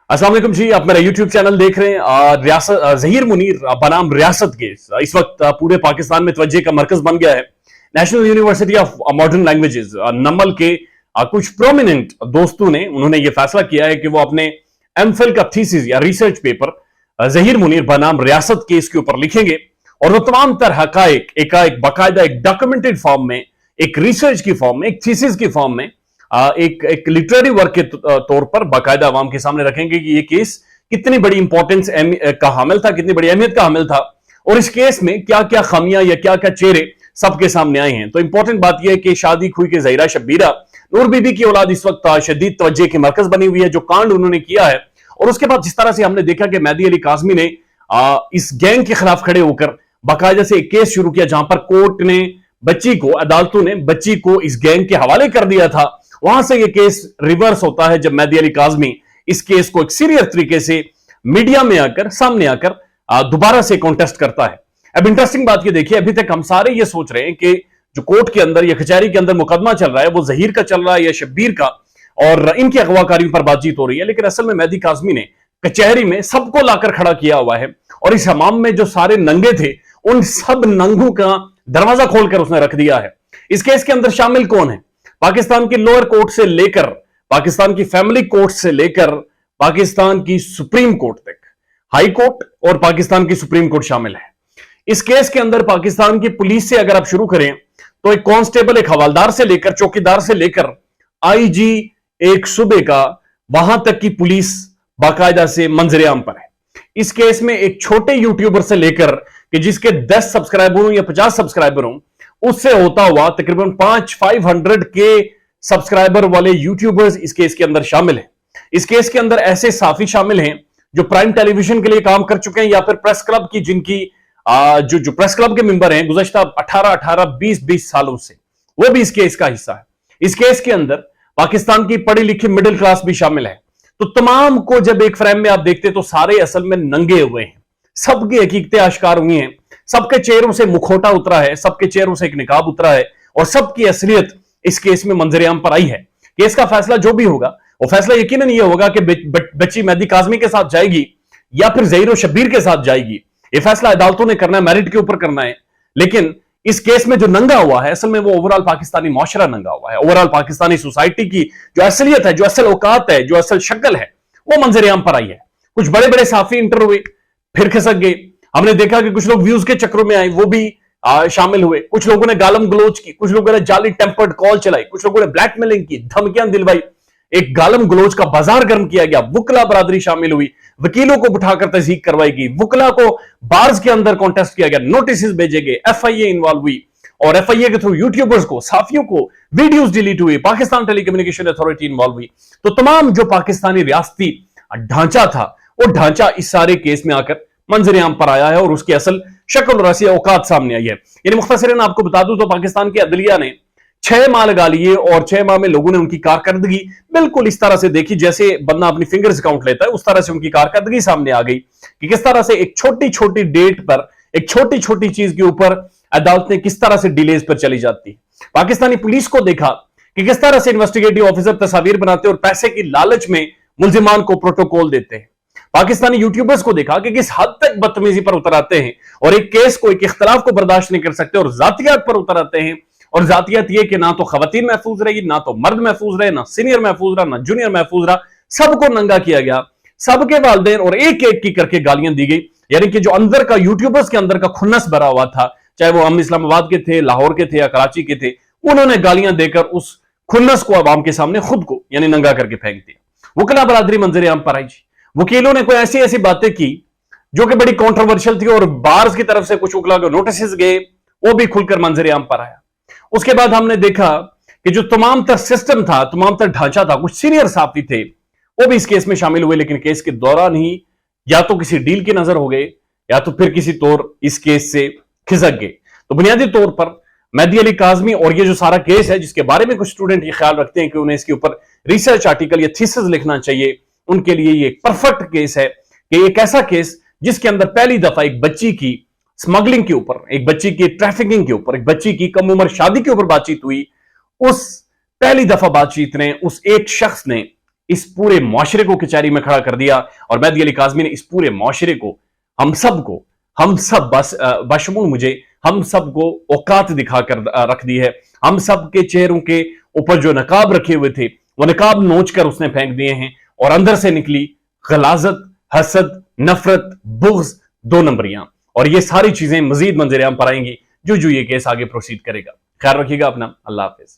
अस्सलाम वालेकुम जी, आप मेरा यूट्यूब चैनल देख रहे हैं। रियासत जहीर मुनीर बनाम रियासत केस इस वक्त पूरे पाकिस्तान में तवज्जो का मरकज बन गया है। National University of Modern Languages NUML के कुछ प्रोमिनेंट दोस्तों ने उन्होंने ये फैसला किया है कि वो अपने एमफिल का थीसिस या रिसर्च पेपर जहीर मुनीर बनाम रियासत केस के ऊपर लिखेंगे और वो तमाम तरह हकाइक एकाएक बाकायदा एक डॉक्यूमेंटेड फॉर्म में, एक रिसर्च की फॉर्म में, एक थीसिस की फॉर्म में एक लिटरेरी वर्क के तौर पर बाकायदा आवाम के सामने रखेंगे कि ये केस कितनी बड़ी इंपॉर्टेंस का हामिल था, कितनी बड़ी अहमियत का हामिल था और इस केस में क्या क्या खामियां या क्या क्या चेहरे सबके सामने आए हैं। तो इंपॉर्टेंट बात यह है कि शादी खुई के ज़हीरा शब्बीरा नूर बीबी की औलाद इस वक्त शदीद तवज्जो के मरकज बनी हुई है। जो कांड उन्होंने किया है और उसके बाद जिस तरह से हमने देखा कि मेहदी अली काज़मी ने इस गैंग के खिलाफ खड़े होकर बाकायदा से एक केस शुरू किया जहां पर कोर्ट ने बच्ची को, अदालतों ने बच्ची को इस गैंग के हवाले कर दिया था। वहां से यह केस रिवर्स होता है जब मेहदी अली काज़मी इस केस को एक सीरियस तरीके से मीडिया में आकर, सामने आकर दोबारा से कॉन्टेस्ट करता है। अब इंटरेस्टिंग बात ये देखिए, अभी तक हम सारे ये सोच रहे हैं कि जो कोर्ट के अंदर या कचहरी के अंदर मुकदमा चल रहा है वो जहीर का चल रहा है या शब्बीर का और इनकी अगवाकारियों पर बातचीत हो रही है, लेकिन असल में मेहदी काज़मी ने कचहरी में सबको लाकर खड़ा किया हुआ है और इस हमाम में जो सारे नंगे थे उन सब नंगों का दरवाजा खोलकर उसने रख दिया है। इस केस के अंदर शामिल कौन है? पाकिस्तान की लोअर कोर्ट से लेकर, पाकिस्तान की फैमिली कोर्ट से लेकर पाकिस्तान की सुप्रीम कोर्ट तक, हाई कोर्ट और पाकिस्तान की सुप्रीम कोर्ट शामिल है। इस केस के अंदर पाकिस्तान की पुलिस से अगर आप शुरू करें तो एक कांस्टेबल, एक हवालदार से लेकर, चौकीदार से लेकर आईजी एक सूबे का, वहां तक की पुलिस बाकायदा से मंजरेआम पर है। इस केस में एक छोटे यूट्यूबर से लेकर कि जिसके 10 सब्सक्राइबर हो या 50 सब्सक्राइबर हो, उससे होता हुआ तकरीबन 500 के सब्सक्राइबर वाले यूट्यूबर्स इस केस के अंदर शामिल हैं। इस केस के अंदर ऐसे साफी शामिल हैं जो प्राइम टेलीविजन के लिए काम कर चुके हैं या फिर प्रेस क्लब की, जिनकी जो प्रेस क्लब के मेंबर हैं गुज़श्ता 18-20 सालों से, वो भी इस केस का हिस्सा है। इस केस के अंदर पाकिस्तान की पढ़ी लिखी मिडिल क्लास भी शामिल है। तो तमाम को जब एक फ्रेम में आप देखते तो सारे असल में नंगे हुए हैं, सबकी हकीकतें आश्कार हुई हैं, सबके चेहरों से मुखौटा उतरा है, सबके चेहरों से एक निकाब उतरा है और सबकी असलियत इस केस में मंजरेआम पर आई है। केस का फैसला जो भी होगा वो फैसला यकीनन ये होगा कि बच्ची मेहदी काज़मी के साथ जाएगी या फिर ज़हीर और शब्बीर के साथ जाएगी। ये फैसला अदालतों ने करना है, मेरिट के ऊपर करना है। लेकिन इस केस में जो नंगा हुआ है असल में वो ओवरऑल पाकिस्तानी माशरा नंगा हुआ है। ओवरऑल पाकिस्तानी सोसाइटी की जो असलियत है, जो असल औकात है, जो असल शक्ल है, वो मंजरेआम पर आई है। कुछ बड़े बड़े साफी इंटर हुए, फिर खिसक गए। हमने देखा कि कुछ लोग व्यूज के चक्रों में आए, वो भी शामिल हुए। कुछ लोगों ने गालम गलोच की, कुछ लोगों ने जाली टेम्पर्ड कॉल चलाई, कुछ लोगों ने ब्लैकमेलिंग की, धमकियां दिलवाई। एक गालम गलोच का बाजार गर्म किया गया। वुकला बरादरी शामिल हुई, वकीलों को बिठाकर तहजीक करवाई गई, वुकला को बार्स के अंदर कॉन्टेस्ट किया गया, नोटिस भेजे गए, एफआईए इन्वॉल्व हुई और एफआईए के थ्रू यूट्यूबर्स को, साफियों को वीडियोस डिलीट हुई, पाकिस्तान टेलीकम्युनिकेशन अथॉरिटी इन्वॉल्व हुई। तो तमाम जो पाकिस्तानी रियासती ढांचा था वो ढांचा इस सारे केस में आकर मंजरेआम पर आया है और उसकी असल शक्ल और असली औकात सामने आई है। यानी मुख्तसरन आपको बता दूं तो पाकिस्तान की अदलिया ने 6 माह लगा लिए और 6 माह में लोगों ने उनकी कारकर्दगी बिल्कुल इस तरह से देखी जैसे बंदा अपनी फिंगर्स काउंट लेता है, उस तरह से उनकी कारकर्दगी सामने आ गई कि किस तरह से एक छोटी छोटी डेट पर, एक छोटी छोटी चीज के ऊपर अदालतें किस तरह से डिलेज पर चली जाती। पाकिस्तानी पुलिस को देखा कि किस तरह से इन्वेस्टिगेटिव ऑफिसर तस्वीर बनाते और पैसे की लालच में मुल्जिमान को प्रोटोकॉल देते हैं। पाकिस्तानी यूट्यूबर्स को देखा कि किस हद तक बदतमीजी पर उतर आते हैं और एक केस को, एक इख्तलाफ को बर्दाश्त नहीं कर सकते और जातियात पर उतर आते हैं। और जातियात ये कि ना तो खवातीन महफूज रही, ना तो मर्द महफूज रहे, ना सीनियर महफूज रहा, ना जूनियर महफूज रहा, सबको नंगा किया गया, सबके वालिदैन और एक एक की करके गालियां दी गई। यानी कि जो अंदर का, यूट्यूबर्स के अंदर का खुन्नस भरा हुआ था, चाहे वो हम इस्लामाबाद के थे, लाहौर के थे या कराची के थे, उन्होंने गालियां देकर उस खुन्नस को अवाम के सामने खुद को यानी नंगा करके फेंक दिया। वकला बरादरी मंजरेआम पर आई। वकीलों ने कोई ऐसी ऐसी बातें की जो कि बड़ी कॉन्ट्रोवर्शियल थी और बार्स की तरफ से कुछ वकला को नोटिस गए, वो भी खुलकर मंजरेआम पर आया। उसके बाद हमने देखा कि जो तमाम तर सिस्टम था, तमाम तर ढांचा था, कुछ सीनियर साफी थे, वो भी इस केस में शामिल हुए, लेकिन केस के दौरान ही या तो किसी डील की नजर हो गए या तो फिर किसी तौर इस केस से खिसक गए। तो बुनियादी तौर पर मेहदी अली काज़मी और ये जो सारा केस है, जिसके बारे में कुछ स्टूडेंट ये ख्याल रखते हैं कि उन्हें इसके ऊपर रिसर्च आर्टिकल या थीसिस लिखना चाहिए, उनके लिए ये एक परफेक्ट केस है कि एक ऐसा केस जिसके अंदर पहली दफा एक बच्ची की स्मगलिंग के ऊपर, एक बच्ची की ट्रैफिकिंग के ऊपर, एक बच्ची की कम उम्र शादी के ऊपर बातचीत हुई। उस पहली दफा बातचीत ने, उस एक शख्स ने इस पूरे मुआशरे को कचहरी में खड़ा कर दिया और मेहदी अली काज़मी ने इस पूरे मुआशरे को, हम सब बशमूल मुझे, हम सब को औकात दिखाकर रख दी है। हम सब के चेहरों के ऊपर जो नकाब रखे हुए थे वो नकाब नोच कर उसने फेंक दिए हैं और अंदर से निकली गलाजत, हसद, नफरत, बुग़्ज़, 2 नंबरियां। और ये सारी चीजें मजीद मंजर आम पर आएंगी जो ये केस आगे प्रोसीड करेगा। ख्याल रखिएगा अपना। अल्लाह हाफिज।